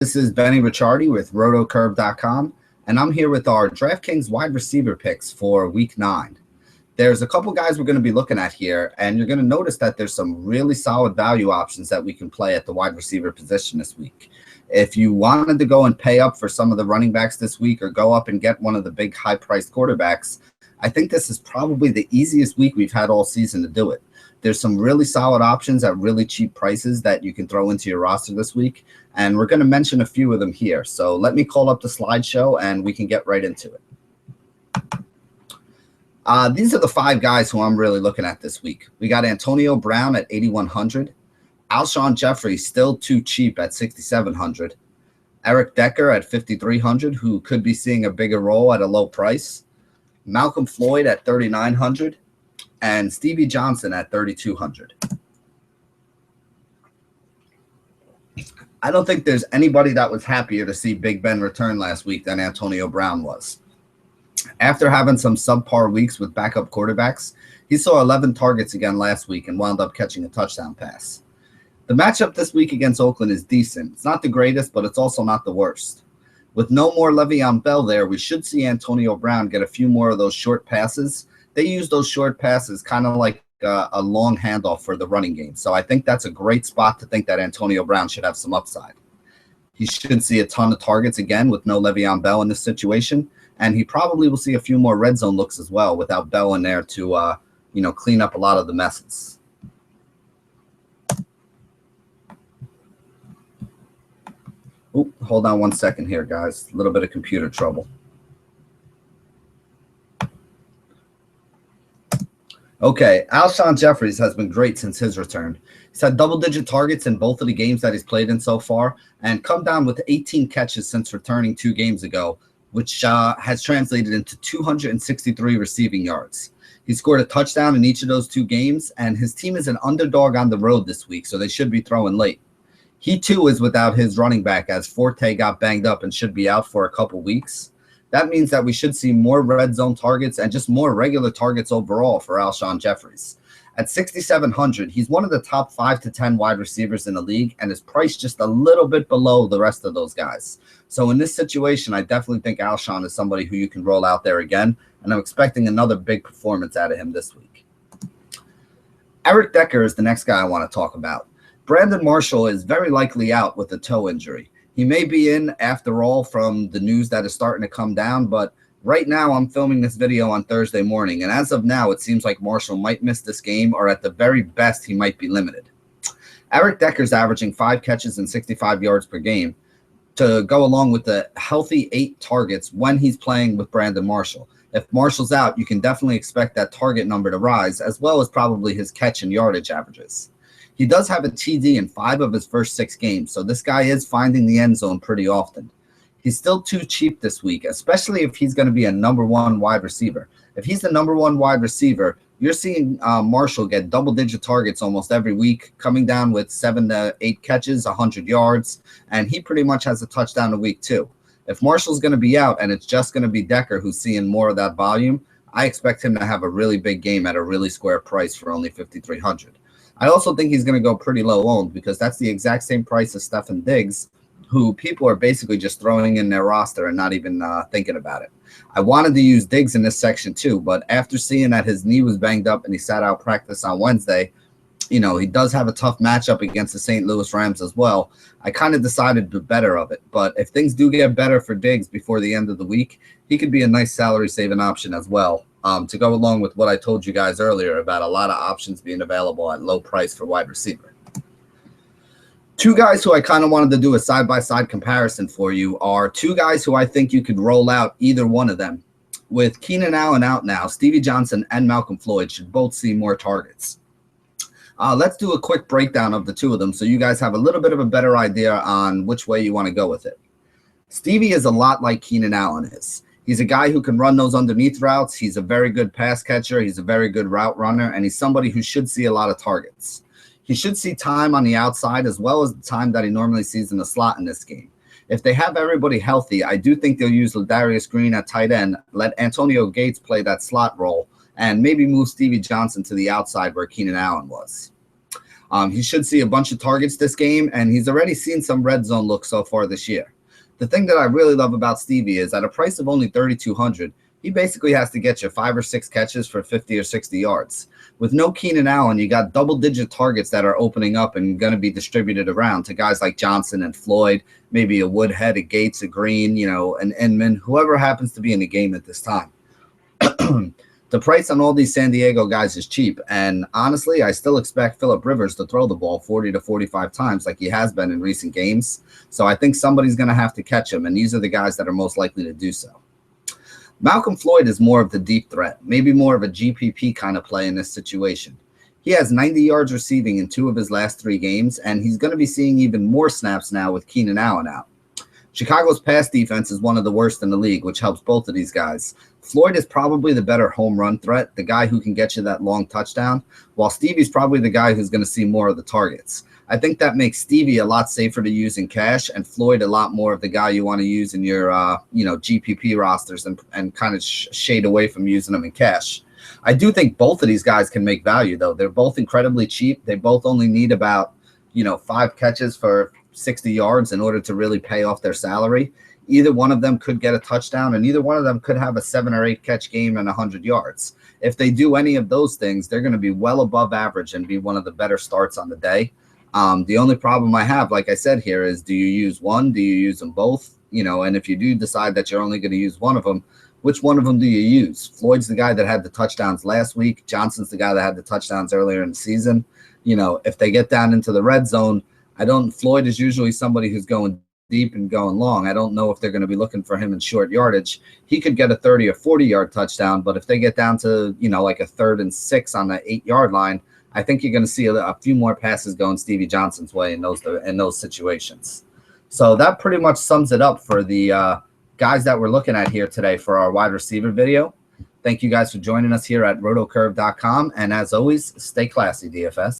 This is Benny Ricciardi with rotocurve.com, and I'm here with our DraftKings wide receiver picks for Week 9. There's a couple guys we're going to be looking at here, and you're going to notice that there's some really solid value options that we can play at the wide receiver position this week. If you wanted to go and pay up for some of the running backs this week or go up and get one of the big high-priced quarterbacks, I think this is probably the easiest week we've had all season to do it. There's some really solid options at really cheap prices that you can throw into your roster this week, and we're going to mention a few of them here. So let me call up the slideshow, and we can get right into it. These are the 5 guys who I'm really looking at this week. We got Antonio Brown at 8,100. Alshon Jeffery still too cheap at 6,700. Eric Decker at 5,300, who could be seeing a bigger role at a low price. Malcolm Floyd at 3,900. And Stevie Johnson at 3,200. I don't think there's anybody that was happier to see Big Ben return last week than Antonio Brown was. After having some subpar weeks with backup quarterbacks, he saw 11 targets again last week and wound up catching a touchdown pass. The matchup this week against Oakland is decent. It's not the greatest, but it's also not the worst. With no more Le'Veon Bell there, we should see Antonio Brown get a few more of those short passes. They use those short passes kind of like a long handoff for the running game. So I think that's a great spot to think that Antonio Brown should have some upside. He should see a ton of targets again with no Le'Veon Bell in this situation. And he probably will see a few more red zone looks as well without Bell in there to, clean up a lot of the messes. Ooh, hold on one second here, guys. A little bit of computer trouble. Okay, Alshon Jeffery has been great since his return. He's had double-digit targets in both of the games that he's played in so far and come down with 18 catches since returning 2 games ago, which has translated into 263 receiving yards. He scored a touchdown in each of those 2 games, and his team is an underdog on the road this week, so they should be throwing late. He, too, is without his running back as Forte got banged up and should be out for a couple weeks. That means that we should see more red zone targets and just more regular targets overall for Alshon Jeffery. At 6,700, he's one of the top 5 to 10 wide receivers in the league and is priced just a little bit below the rest of those guys. So in this situation, I definitely think Alshon is somebody who you can roll out there again, and I'm expecting another big performance out of him this week. Eric Decker is the next guy I want to talk about. Brandon Marshall is very likely out with a toe injury. He may be in after all from the news that is starting to come down, but right now I'm filming this video on Thursday morning, and as of now, it seems like Marshall might miss this game, or at the very best, he might be limited. Eric Decker's averaging 5 catches and 65 yards per game to go along with the healthy 8 targets when he's playing with Brandon Marshall. If Marshall's out, you can definitely expect that target number to rise, as well as probably his catch and yardage averages. He does have a TD in 5 of his first 6 games, so this guy is finding the end zone pretty often. He's still too cheap this week, especially if he's going to be a number 1 wide receiver. If he's the number 1 wide receiver, you're seeing Marshall get double-digit targets almost every week, coming down with 7 to 8 catches, 100 yards, and he pretty much has a touchdown a week too. If Marshall's going to be out and it's just going to be Decker who's seeing more of that volume, I expect him to have a really big game at a really square price for only 5,300. I also think he's going to go pretty low owned because that's the exact same price as Stefon Diggs, who people are basically just throwing in their roster and not even thinking about it. I wanted to use Diggs in this section too, but after seeing that his knee was banged up and he sat out practice on Wednesday, he does have a tough matchup against the St. Louis Rams as well. I kind of decided to do better of it, but if things do get better for Diggs before the end of the week, he could be a nice salary saving option as well. To go along with what I told you guys earlier about a lot of options being available at low price for wide receiver. 2 guys who I kind of wanted to do a side-by-side comparison for you are 2 guys who I think you could roll out either one of them. With Keenan Allen out now, Stevie Johnson and Malcolm Floyd should both see more targets. Let's do a quick breakdown of the 2 of them so you guys have a little bit of a better idea on which way you want to go with it. Stevie is a lot like Keenan Allen is. He's a guy who can run those underneath routes. He's a very good pass catcher. He's a very good route runner, and he's somebody who should see a lot of targets. He should see time on the outside as well as the time that he normally sees in the slot in this game. If they have everybody healthy, I do think they'll use Ladarius Green at tight end, let Antonio Gates play that slot role, and maybe move Stevie Johnson to the outside where Keenan Allen was. He should see a bunch of targets this game, and he's already seen some red zone looks so far this year. The thing that I really love about Stevie is at a price of only $3,200, he basically has to get you 5 or 6 catches for 50 or 60 yards. With no Keenan Allen, you got double-digit targets that are opening up and going to be distributed around to guys like Johnson and Floyd, maybe a Woodhead, a Gates, a Green, an Inman, whoever happens to be in the game at this time. The price on all these San Diego guys is cheap, and honestly, I still expect Phillip Rivers to throw the ball 40 to 45 times like he has been in recent games. So I think somebody's going to have to catch him, and these are the guys that are most likely to do so. Malcolm Floyd is more of the deep threat, maybe more of a GPP kind of play in this situation. He has 90 yards receiving in 2 of his last 3 games, and he's going to be seeing even more snaps now with Keenan Allen out. Chicago's pass defense is one of the worst in the league, which helps both of these guys. Floyd is probably the better home run threat, the guy who can get you that long touchdown, while Stevie's probably the guy who's going to see more of the targets. I think that makes Stevie a lot safer to use in cash, and Floyd a lot more of the guy you want to use in your GPP rosters and kind of shade away from using them in cash. I do think both of these guys can make value, though. They're both incredibly cheap. They both only need about 5 catches for 60 yards in order to really pay off their salary. Either one of them could get a touchdown, and either one of them could have a 7 or 8 catch game and 100 yards. If they do any of those things, they're going to be well above average and be one of the better starts on the day. The only problem I have, like I said here, is do you use one? Do you use them both? And if you do decide that you're only going to use one of them, which one of them do you use? Floyd's the guy that had the touchdowns last week. Johnson's the guy that had the touchdowns earlier in the season. If they get down into the red zone, Floyd is usually somebody who's going deep and going long. I don't know if they're going to be looking for him in short yardage. He could get a 30 or 40-yard touchdown, but if they get down to, like a 3rd and 6 on the 8-yard line, I think you're going to see a few more passes going Stevie Johnson's way in those situations. So that pretty much sums it up for the guys that we're looking at here today for our wide receiver video. Thank you guys for joining us here at rotocurve.com. And as always, stay classy, DFS.